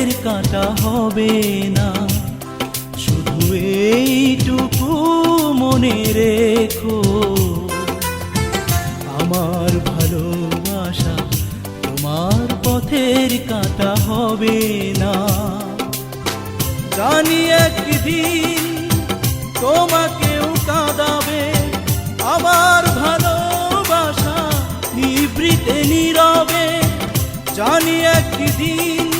পথের কাঁটা হবে না। শুধু এইটুকু মনে রেখো, আমার ভালোবাসা তোমার পথের কাঁটা হবে না। জানি একদিন তোমাকেও কাঁদাবে আমার ভালোবাসা নিভৃতে নীরবে। জানি একদিন